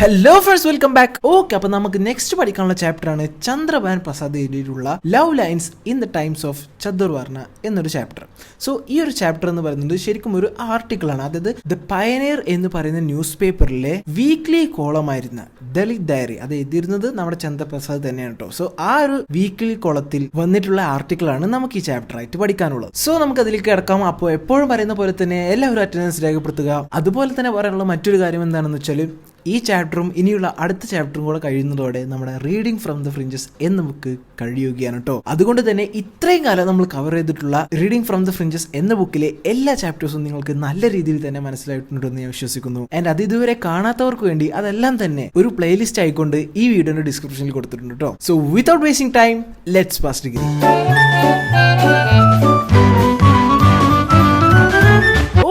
Hello friends, welcome back. Okay, അപ്പൊ നമുക്ക് next പഠിക്കാനുള്ള ചാപ്റ്റർ ആണ് ചന്ദ്രബാൻ പ്രസാദ് എഴുതിയിട്ടുള്ള love lines in the times of Chaturvarna എന്നൊരു ചാപ്റ്റർ. സോ ഈ ഒരു ചാപ്റ്റർ എന്ന് പറയുന്നത് ശരിക്കും ഒരു ആർട്ടിക്കിൾ ആണ്. അതായത് ദ പയനിയർ എന്ന് പറയുന്ന ന്യൂസ് പേപ്പറിലെ വീക്ക്ലി കോളമായിരുന്ന ദളിത് ഡയറി അത് എഴുതിയിരുന്നത് നമ്മുടെ ചന്ദ്രപ്രസാദ് തന്നെയാണ് കേട്ടോ. സോ ആ ഒരു വീക്ക്ലി കോളത്തിൽ വന്നിട്ടുള്ള ആർട്ടിക്കിൾ ആണ് നമുക്ക് ഈ ചാപ്റ്റർ ആയിട്ട് പഠിക്കാനുള്ളത്. സോ നമുക്ക് അതിലേക്ക് കിടക്കാം. അപ്പോൾ എപ്പോഴും പറയുന്ന പോലെ തന്നെ എല്ലാവരും അറ്റൻഡൻസ് രേഖപ്പെടുത്തുക. അതുപോലെ തന്നെ പറയാനുള്ള മറ്റൊരു കാര്യം എന്താണെന്ന് വെച്ചാൽ ഈ ചാപ്റ്ററും ഇനിയുള്ള അടുത്ത ചാപ്റ്ററും കൂടെ കഴിയുന്നതോടെ നമ്മുടെ റീഡിംഗ് ഫ്രം ദ ഫ്രിഞ്ചസ് എന്ന ബുക്ക് കഴിയുകയാണ് കേട്ടോ. അതുകൊണ്ട് തന്നെ ഇത്രയും കാലം നമ്മൾ കവർ ചെയ്തിട്ടുള്ള റീഡിംഗ് ഫ്രം ദ ഫ്രിഞ്ചസ് എന്ന ബുക്കിലെ എല്ലാ ചാപ്റ്റേഴ്സും നിങ്ങൾക്ക് നല്ല രീതിയിൽ തന്നെ മനസ്സിലായിട്ടുണ്ടെന്ന് ഞാൻ വിശ്വസിക്കുന്നു. ആൻഡ് അത് ഇതുവരെ കാണാത്തവർക്ക് വേണ്ടി അതെല്ലാം തന്നെ ഒരു പ്ലേലിസ്റ്റ് ആയിക്കൊണ്ട് ഈ വീഡിയോയുടെ ഡിസ്ക്രിപ്ഷനിൽ കൊടുത്തിട്ടുണ്ട് കേട്ടോ. So without wasting time, let's fast begin.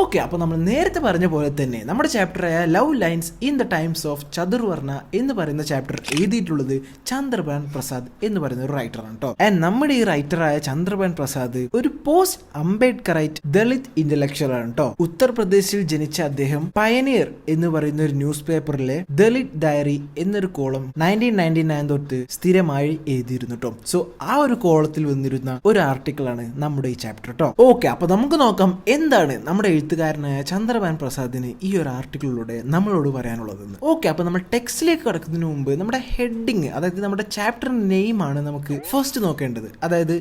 Okay, അപ്പോൾ നമ്മൾ നേരത്തെ പറഞ്ഞ പോലെ തന്നെ നമ്മുടെ ചാപ്റ്ററായ love lines in the times of Chaturvarna എന്ന് പറയുന്ന ചാപ്റ്റർ എഴുതിയിട്ടുള്ളത് ചന്ദ്രബാൻ പ്രസാദ് എന്ന് പറയുന്ന ഒരു റൈറ്ററാണ് കേട്ടോ. ആൻഡ് നമ്മുടെ ഈ റൈറ്ററായ ചന്ദ്രബാൻ പ്രസാദ് ഒരു പോസ്റ്റ് അംബേദ്കറൈറ്റ് ദളിത് ഇന്റലക്ച്വൽ ആണ് കേട്ടോ. ഉത്തർപ്രദേശിൽ ജനിച്ച അദ്ദേഹം പയനിയർ എന്ന് പറയുന്ന ഒരു ന്യൂസ് പേപ്പറിലെ ദളിത് ഡയറി എന്നൊരു കോളം 1999 തൊട്ട് സ്ഥിരമായി എഴുതിയിരുന്നു കേട്ടോ. സോ ആ ഒരു കോളത്തിൽ വന്നിരുന്ന ഒരു ആർട്ടിക്കിൾ ആണ് നമ്മുടെ ഈ ചാപ്റ്റർ കേട്ടോ. ഓക്കെ, അപ്പൊ നമുക്ക് നോക്കാം എന്താണ് നമ്മുടെ എഴുത്തുകാരനായ ചന്ദ്രബാൻ പ്രസാദിന് ഈ ഒരു ആർട്ടിക്കിളിലൂടെ നമ്മളോട് പറയാനുള്ളതെന്ന്. ഓക്കെ, അപ്പൊ നമ്മൾ ടെക്സ്റ്റിലേക്ക് കടക്കുന്നതിന് മുമ്പ് നമ്മുടെ ഹെഡിങ്, അതായത് നമ്മുടെ ചാപ്റ്ററിന്റെ നെയിം ആണ് നമുക്ക് ഫസ്റ്റ് നോക്കേണ്ടത്. അതായത്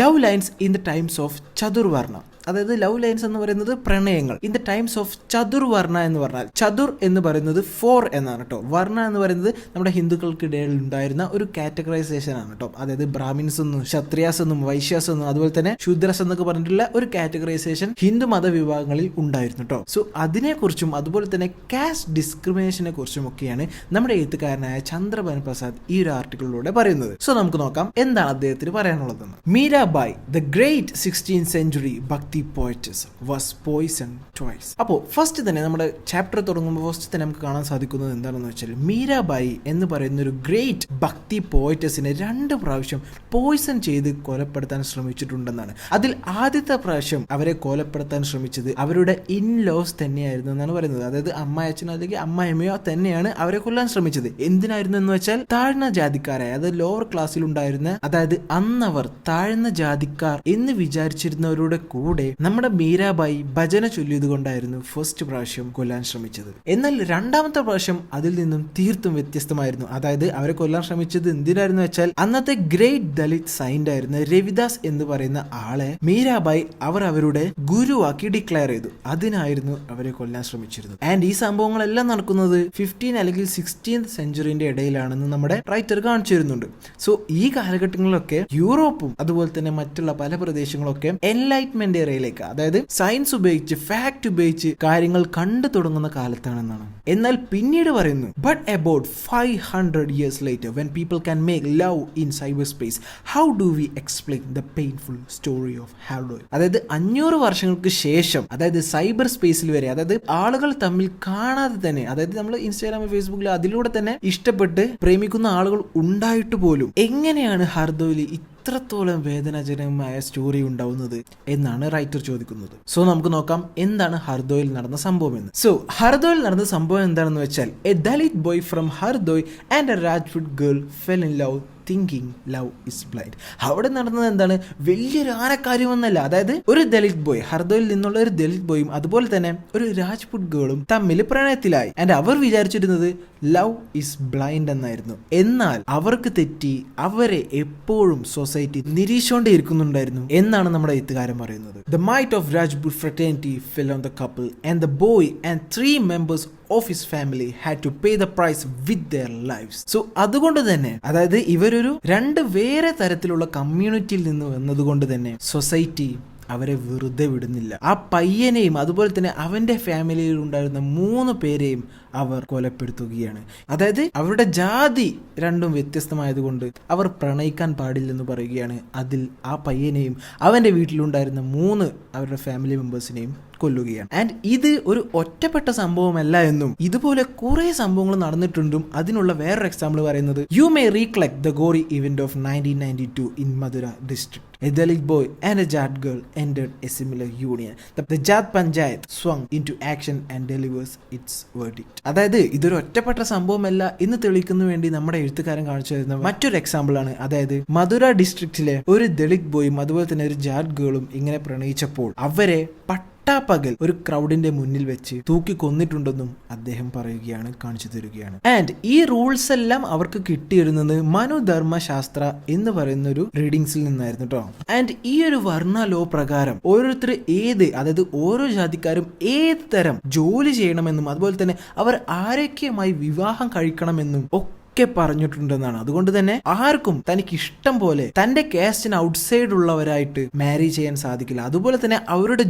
love lines in the times of Chaturvarna. അതായത് ലവ് ലൈൻസ് എന്ന് പറയുന്നത് പ്രണയങ്ങൾ. In the times of Chaturvarna എന്ന് പറഞ്ഞാൽ ചതുർ എന്ന് പറയുന്നത് 4 എന്നാണ് കേട്ടോ. വർണ്ണ എന്ന് പറയുന്നത് നമ്മുടെ ഹിന്ദുക്കൾക്കിടയിൽ ഉണ്ടായിരുന്ന ഒരു കാറ്റഗറൈസേഷൻ ആണ് കേട്ടോ. അതായത് ബ്രാഹ്മിൻസ് എന്നും ക്ഷത്രിയാസ് എന്നും വൈശ്യാസ് എന്നും അതുപോലെ തന്നെ ശൂദ്രസ് എന്നൊക്കെ പറഞ്ഞിട്ടുള്ള ഒരു കാറ്റഗറൈസേഷൻ ഹിന്ദു മതവിഭാഗങ്ങളിൽ ഉണ്ടായിരുന്നു കേട്ടോ. സോ അതിനെക്കുറിച്ചും അതുപോലെ തന്നെ കാസ്റ്റ് ഡിസ്ക്രിമിനേഷനെ കുറിച്ചും ഒക്കെയാണ് നമ്മുടെ എഴുത്തുകാരനായ ചന്ദ്രബാൻ പ്രസാദ് ഈ ഒരു ആർട്ടിക്കിളിലൂടെ പറയുന്നത്. സോ നമുക്ക് നോക്കാം എന്താണ് അദ്ദേഹത്തിന് പറയാനുള്ളതെന്ന്. Mirabai, the great 16th century the poetess was poisoned twice. അപ്പോൾ ഫസ്റ്റ് തന്നെ നമ്മുടെ ചാപ്റ്റർ തുടങ്ങുമ്പോൾ ഫസ്റ്റ് തന്നെ നമുക്ക് കാണാൻ സാധിക്കുന്നത് എന്താണെന്ന് വെച്ചാൽ മീരാബായി എന്ന് പറയുന്ന ഒരു ഗ്രേറ്റ് ഭക്തി പോയറ്റസിനെ 2 പ്രാവശ്യം പോയിസൺ ചെയ്ത് കൊലപ്പെടുത്താൻ ശ്രമിച്ചിട്ടുണ്ടെന്നാണ്. അതിൽ ആദ്യത്തെ പ്രാവശ്യം അവരെ കൊലപ്പെടുത്താൻ ശ്രമിച്ചത് അവരുടെ ഇൻലോസ് തന്നെയായിരുന്നു എന്നാണ് പറയുന്നത്. അതായത് അമ്മായച്ചനോ അല്ലെങ്കിൽ അമ്മായിമ്മയോ തന്നെയാണ് അവരെ കൊല്ലാൻ ശ്രമിച്ചത്. എന്തിനായിരുന്നു എന്ന് വെച്ചാൽ താഴ്ന്ന ജാതിക്കാരായ, അതായത് ലോവർ ക്ലാസ്സിൽ ഉണ്ടായിരുന്ന, അതായത് അന്നവർ താഴ്ന്ന ജാതിക്കാർ എന്ന് വിചാരിച്ചിരുന്നവരുടെ കൂടെ നമ്മുടെ മീരാബായി ഭജന ചൊല്ലിയത് കൊണ്ടായിരുന്നു ഫസ്റ്റ് പ്രാവശ്യം കൊല്ലാൻ ശ്രമിച്ചത്. എന്നാൽ രണ്ടാമത്തെ പ്രാവശ്യം അതിൽ നിന്നും തീർത്തും വ്യത്യസ്തമായിരുന്നു. അതായത് അവരെ കൊല്ലാൻ ശ്രമിച്ചത് എന്തിനായിരുന്നു വെച്ചാൽ അന്നത്തെ ഗ്രേറ്റ് ദളിത് സൈന്റ് ആയിരുന്ന രവിദാസ് എന്ന് പറയുന്ന ആളെ മീരാബായി അവരുടെ ഗുരുവാക്കി ഡിക്ലെയർ ചെയ്തു. അതിനായിരുന്നു അവരെ കൊല്ലാൻ ശ്രമിച്ചിരുന്നത്. ആൻഡ് ഈ സംഭവങ്ങളെല്ലാം നടക്കുന്നത് 15 അല്ലെങ്കിൽ 16th centuryന്റെ ഇടയിലാണെന്ന് നമ്മുടെ റൈറ്റർ കാണിച്ചു തരുന്നുണ്ട്. സോ ഈ കാലഘട്ടങ്ങളിലൊക്കെ യൂറോപ്പും അതുപോലെ തന്നെ മറ്റുള്ള പല പ്രദേശങ്ങളൊക്കെ എൻലൈറ്റ്മെന്റ് യിലേക്ക്, അതായത് സയൻസ് ഉപയോഗിച്ച് ഫാക്ട് ഉപയോഗിച്ച് കാര്യങ്ങൾ കണ്ടു തുടങ്ങുന്ന കാലത്താണെന്നാണ്. എന്നാൽ പിന്നീട് പറയുന്നു, but about 500 years later when people can make love in cyberspace, how do we explain the painful story of Hardoi? അതായത് 500 വർഷങ്ങൾക്ക് ശേഷം, അതായത് സൈബർ സ്പേസിൽ വരെ, അതായത് ആളുകൾ തമ്മിൽ കാണാതെ തന്നെ, അതായത് നമ്മൾ ഇൻസ്റ്റാഗ്രാമിൽ ഫേസ്ബുക്കിൽ അതിലൂടെ തന്നെ ഇഷ്ടപ്പെട്ട് പ്രേമിക്കുന്ന ആളുകൾ ഉണ്ടായിട്ട് പോലും എങ്ങനെയാണ് ഹർദോയിൽ ഇത്രത്തോളം വേദനാജനകമായ സ്റ്റോറി ഉണ്ടാവുന്നത് എന്നാണ് റൈറ്റർ ചോദിക്കുന്നത്. സോ നമുക്ക് നോക്കാം എന്താണ് ഹർദോയിൽ നടന്ന സംഭവം എന്ന്. സോ ഹർദോയിൽ നടന്ന സംഭവം എന്താണെന്ന് വെച്ചാൽ a Dalit boy from Hardoi and a Rajput girl fell in love thinking love is blind. അവിടെ നടന്നത് എന്താണ്, വലിയൊരു ആനക്കാര്യമൊന്നല്ല. അതായത് ഒരു ദളിത് ബോയ്, ഹർദോയിൽ നിന്നുള്ള ഒരു ദളിത് ബോയും അതുപോലെ തന്നെ ഒരു രാജ്പുട്ട് ഗേളും തമ്മിൽ പ്രണയത്തിലായി. ആൻഡ് അവർ വിചാരിച്ചിരുന്നത് ലവ് ഇസ് ബ്ലൈൻഡ് എന്നായിരുന്നു. എന്നാൽ അവർക്ക് തെറ്റി, അവരെ എപ്പോഴും സൊസൈറ്റി നിരീക്ഷിച്ചുകൊണ്ടേയിരിക്കുന്നുണ്ടായിരുന്നു എന്നാണ് നമ്മുടെ എഴുത്തുകാരൻ പറയുന്നത്. The might of Rajput fraternity fell on the couple and the boy and 3 members of his family had to pay the price with their lives. So അതുകൊണ്ട് തന്നെ, അതായത് ഇവരൊരു 2 വേറെ തരത്തിലുള്ള കമ്മ്യൂണിറ്റിയിൽ നിന്ന് വന്നതുകൊണ്ട് തന്നെ സൊസൈറ്റി അവരെ വെറുതെ വിടുന്നില്ല. ആ പയ്യനെയും അതുപോലെ തന്നെ അവന്റെ ഫാമിലിയിൽ ഉണ്ടായിരുന്ന 3 പേരെയും അവർ കൊലപ്പെടുത്തുകയാണ്. അതായത് അവരുടെ ജാതി 2 വ്യത്യസ്തമായതുകൊണ്ട് അവർ പ്രണയിക്കാൻ പാടില്ലെന്ന് പറയുകയാണ്. അതിൽ ആ പയ്യനെയും അവന്റെ വീട്ടിലുണ്ടായിരുന്ന 3 അവരുടെ ഫാമിലി മെമ്പേഴ്സിനെയും കൊല്ലുകയാണ്. ആൻഡ് ഇത് ഒരു ഒറ്റപ്പെട്ട സംഭവമല്ല എന്നും ഇതുപോലെ കുറെ സംഭവങ്ങൾ നടന്നിട്ടുണ്ടും അതിനുള്ള വേറൊരു എക്സാമ്പിൾ പറയുന്നത് you may recollect the gory event of 1992 in Madurai district. a Dalit boy and a Jat girl entered a similar union. The Jat Panchayat swung into action and delivers its verdict. അതായത് ഇതൊരു ഒറ്റപ്പെട്ട സംഭവമല്ല എന്ന് തെളിയിക്കുന്നതിന് വേണ്ടി നമ്മുടെ എഴുത്തുകാരൻ കാണിച്ചു തരുന്ന മറ്റൊരു എക്സാമ്പിൾ ആണ്. അതായത് മധുര ഡിസ്ട്രിക്റ്റിലെ ഒരു ദളിത് ബോയും അതുപോലെ തന്നെ ഒരു ജാറ്റ് ഗേളും ഇങ്ങനെ പ്രണയിച്ചപ്പോൾ അവരെ പട്ടാപ്പകൽ ഒരു ക്രൗഡിന്റെ മുന്നിൽ വെച്ച് തൂക്കി കൊന്നിട്ടുണ്ടെന്നും അദ്ദേഹം പറയുകയാണ്, കാണിച്ചു തരികയാണ്. ആൻഡ് ഈ റൂൾസ് എല്ലാം അവർക്ക് കിട്ടിയിരുന്നത് മനുധർമ്മ ശാസ്ത്ര എന്ന് പറയുന്ന ഒരു റീഡിങ്സിൽ നിന്നായിരുന്നു കേട്ടോ. ആൻഡ് ഈ ഒരു വർണ്ണ ലോ പ്രകാരം ഓരോരുത്തർ അതായത് ഓരോ ജാതിക്കാരും ഏത് തരം ജോലി ചെയ്യണമെന്നും അതുപോലെ തന്നെ അവർ ആരൊക്കെയുമായി വിവാഹം കഴിക്കണമെന്നും ഒക്കെ പറഞ്ഞിട്ടുണ്ടെന്നാണ്. അതുകൊണ്ട് തന്നെ ആർക്കും തനിക്ക് ഇഷ്ടം പോലെ തന്റെ കാസ്റ്റിന് ഔട്ട്സൈഡ് ഉള്ളവരായിട്ട് മാരി ചെയ്യാൻ സാധിക്കില്ല. അതുപോലെ തന്നെ അവരുടെ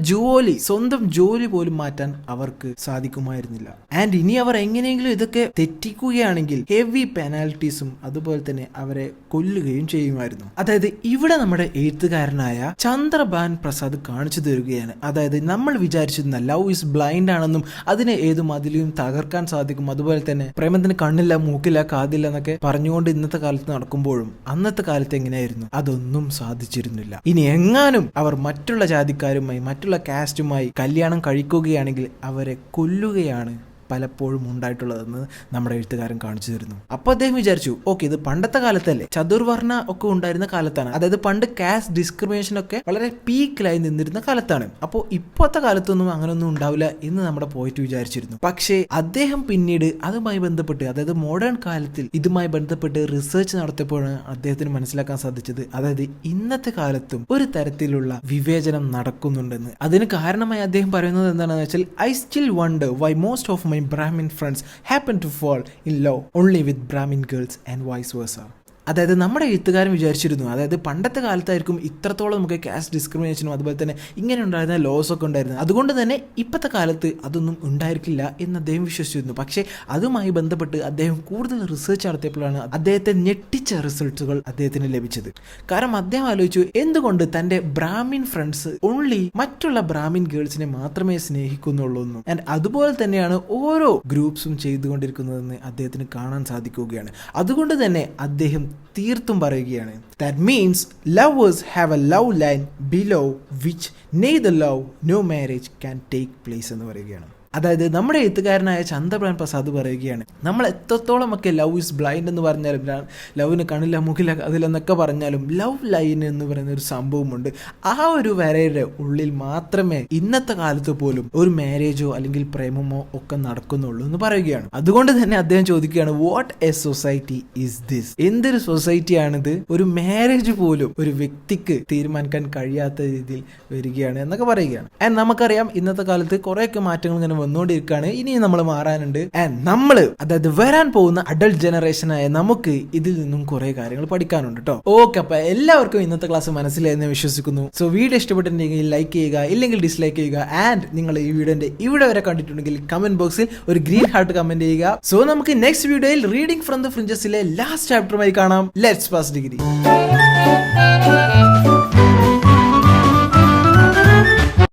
സ്വന്തം ജോലി പോലും മാറ്റാൻ അവർക്ക് സാധിക്കുമായിരുന്നില്ല. ആൻഡ് ഇനി അവർ എങ്ങനെയെങ്കിലും ഇതൊക്കെ തെറ്റിക്കുകയാണെങ്കിൽ ഹെവി പെനാൽറ്റീസും അതുപോലെ തന്നെ അവരെ കൊല്ലുകയും ചെയ്യുമായിരുന്നു. അതായത് ഇവിടെ നമ്മുടെ എഴുത്തുകാരനായ ചന്ദ്രഭാൻ പ്രസാദ് കാണിച്ചു തരികയാണ്. അതായത് നമ്മൾ വിചാരിച്ചിരുന്ന ലവ് ഈസ് ബ്ലൈൻഡ് ആണെന്നും അതിനെ ഏതു മതിലും തകർക്കാൻ സാധിക്കും, അതുപോലെ തന്നെ പ്രേമത്തിന് കണ്ണില്ല മൂക്കില്ല എന്നൊക്കെ പറഞ്ഞുകൊണ്ട് ഇന്നത്തെ കാലത്ത് നടക്കുമ്പോഴും അന്നത്തെ കാലത്ത് എങ്ങനെയായിരുന്നു? അതൊന്നും സാധിച്ചിരുന്നില്ല. ഇനി എങ്ങാനും അവർ മറ്റുള്ള ജാതിക്കാരുമായി മറ്റുള്ള കാസ്റ്റുമായി കല്യാണം കഴിക്കുകയാണെങ്കിൽ അവരെ കൊല്ലുകയാണ് പലപ്പോഴും ഉണ്ടായിട്ടുള്ളതെന്ന് നമ്മുടെ എഴുത്തുകാരൻ കാണിച്ചു തരുന്നു. അപ്പൊ അദ്ദേഹം വിചാരിച്ചു, ഓക്കെ, ഇത് പണ്ടത്തെ കാലത്തല്ലേ, ചതുർവർണ്ണ ഒക്കെ ഉണ്ടായിരുന്ന കാലത്താണ്. അതായത് പണ്ട് കാസ്റ്റ് ഡിസ്ക്രിമിനേഷൻ ഒക്കെ വളരെ പീക്കിലായി നിന്നിരുന്ന കാലത്താണ്. അപ്പോൾ ഇപ്പോഴത്തെ കാലത്തൊന്നും അങ്ങനെയൊന്നും ഉണ്ടാവില്ല എന്ന് നമ്മുടെ പോയിട്ട് വിചാരിച്ചിരുന്നു. പക്ഷേ അദ്ദേഹം പിന്നീട് അതുമായി ബന്ധപ്പെട്ട്, അതായത് മോഡേൺ കാലത്തിൽ ഇതുമായി ബന്ധപ്പെട്ട് റിസർച്ച് നടത്തിയപ്പോഴാണ് അദ്ദേഹത്തിന് മനസ്സിലാക്കാൻ സാധിച്ചത്, അതായത് ഇന്നത്തെ കാലത്തും ഒരു തരത്തിലുള്ള വിവേചനം നടക്കുന്നുണ്ടെന്ന്. അതിന് കാരണമായി അദ്ദേഹം പറയുന്നത് എന്താണെന്ന് വെച്ചാൽ, I still wonder Y most of my Brahmin friends happen to fall in love only with Brahmin girls and vice versa. അതായത് നമ്മുടെ എഴുത്തുകാരൻ വിചാരിച്ചിരുന്നു, അതായത് പണ്ടത്തെ കാലത്തായിരിക്കും ഇത്രത്തോളം നമുക്ക് കാസ്റ്റ് ഡിസ്ക്രിമിനേഷനും അതുപോലെ തന്നെ ഇങ്ങനെ ഉണ്ടായിരുന്ന ലോസ് ഒക്കെ ഉണ്ടായിരുന്നത്. അതുകൊണ്ട് തന്നെ ഇപ്പോഴത്തെ കാലത്ത് അതൊന്നും ഉണ്ടായിരിക്കില്ല എന്ന് അദ്ദേഹം വിശ്വസിച്ചിരുന്നു. പക്ഷേ അതുമായി ബന്ധപ്പെട്ട് അദ്ദേഹം കൂടുതൽ റിസർച്ച് നടത്തിയപ്പോഴാണ് അദ്ദേഹത്തെ ഞെട്ടിച്ച റിസൾട്ടുകൾ അദ്ദേഹത്തിന് ലഭിച്ചത്. കാരണം അദ്ദേഹം ആലോചിച്ചു, എന്തുകൊണ്ട് തൻ്റെ ബ്രാഹ്മിൻ ഫ്രണ്ട്സ് ഓൺലി മറ്റുള്ള ബ്രാഹ്മിൻ ഗേൾസിനെ മാത്രമേ സ്നേഹിക്കുന്നുള്ളൂ എന്നും. ആൻഡ് അതുപോലെ തന്നെയാണ് ഓരോ ഗ്രൂപ്പ്സും ചെയ്തുകൊണ്ടിരിക്കുന്നതെന്ന് അദ്ദേഹത്തിന് കാണാൻ സാധിക്കുകയാണ്. അതുകൊണ്ട് തന്നെ അദ്ദേഹം തീർത്തും പറയുകയാണ്, that means lovers have a love line below which neither love nor marriage can take place എന്ന് പറയുകയാണ്. അതായത് നമ്മുടെ എഴുത്തുകാരനായ ചന്ദ്രഭാൻ പ്രസാദ് പറയുകയാണ്, നമ്മൾ എത്രത്തോളം ഒക്കെ ലവ് ഇസ് ബ്ലൈൻഡ് എന്ന് പറഞ്ഞാലും ലവിന് കണ്ണില്ല മൂക്കില്ല അതിലെന്നൊക്കെ പറഞ്ഞാലും ലവ് ലൈൻ എന്ന് പറയുന്ന ഒരു സംഭവമുണ്ട്. ആ ഒരു വരയുടെ ഉള്ളിൽ മാത്രമേ ഇന്നത്തെ കാലത്ത് പോലും ഒരു മാരേജോ അല്ലെങ്കിൽ പ്രേമമോ ഒക്കെ നടക്കുന്നുള്ളൂ എന്ന് പറയുകയാണ്. അതുകൊണ്ട് തന്നെ അദ്ദേഹം ചോദിക്കുകയാണ്, what A society is this? എന്തൊരു സൊസൈറ്റിയാണിത്? ഒരു മാരേജ് പോലും ഒരു വ്യക്തിക്ക് തീരുമാനിക്കാൻ കഴിയാത്ത രീതിയിൽ വരികയാണ് എന്നൊക്കെ പറയുകയാണ്. ആൻഡ് നമുക്കറിയാം ഇന്നത്തെ കാലത്ത് കുറേയൊക്കെ മാറ്റങ്ങൾ ഇങ്ങനെ വന്നുകൊണ്ടിരിക്കുകയാണ്. ഇനി നമ്മൾ മാറാനുണ്ട്. ആൻഡ് നമ്മള്, അതായത് വരാൻ പോകുന്ന അഡൾട്ട് ജനറേഷനായ നമുക്ക് ഇതിൽ നിന്നും കുറെ കാര്യങ്ങൾ പഠിക്കാനുണ്ട് കേട്ടോ. ഓക്കെ, അപ്പൊ എല്ലാവർക്കും ഇന്നത്തെ ക്ലാസ് മനസ്സിലായെന്ന് വിശ്വസിക്കുന്നു. സോ വീഡിയോ ഇഷ്ടപ്പെട്ടിട്ടുണ്ടെങ്കിൽ ലൈക്ക് ചെയ്യുക, ഇല്ലെങ്കിൽ ഡിസ്ലൈക്ക് ചെയ്യുക. ആൻഡ് നിങ്ങൾ ഈ വീഡിയോന്റെ ഇവിടെ വരെ കണ്ടിട്ടുണ്ടെങ്കിൽ കമന്റ് ബോക്സിൽ ഒരു ഗ്രീൻ ഹാർട്ട് കമന്റ് ചെയ്യുക. സോ നമുക്ക് നെക്സ്റ്റ് വീഡിയോയിൽ റീഡിംഗ് ഫ്രം ദ ഫ്രിഞ്ചസിലെ ലാസ്റ്റ് ചാപ്റ്ററുമായി കാണാം. Let's pass degree.